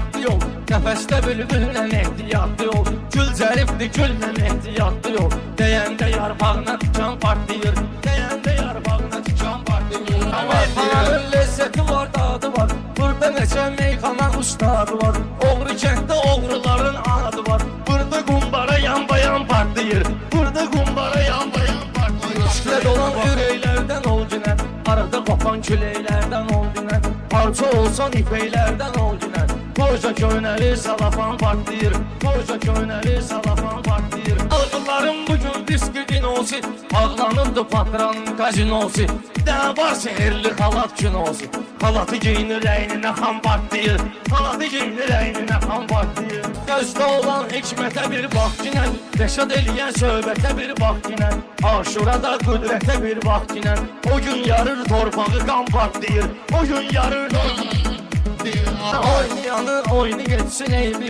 ehtiyatlı yol. Nəfəsdə bülbüllə ehtiyatlı yol. Gül zərifdir güllə ehtiyatlı yol. Deyəndə yarpağına tikan partlayır. Deyəndə yarpağına tikan partlayır. Meyxananın lezzəti var, dadı var. Burada neçə meyxana ustadı var. Oğru kənddə oğruların adı var. Burada qumbara yan bayan partlayır. Burada qumbara yan bayan partlayır. İşlə dolan ürəklərdən ol günə. Arada qopan küləklərdən ol günə. Parça olsan ipəklərdən ol günə. Koca köynəli salafan partlayır. Koca köynəli salafan partlayır. Alqılarım bugün diski dinosi. Ağlanırdı patronun kazinosi. Dənə var sehirli xalat kinosi. Xalatı giyinir əyninə xan partlayır. Xalatı giyinir əyninə xan partlayır. Gözdə olan hikmətə bir bax kinə. Rəşad eləyən söhbətə bir bax kinə. Aşurada qüdrətə bir bax kinə. O gün yarır torpağı qan partlayır. O gün yarır torpağı. Oynayanın oyunu geçsin ey bir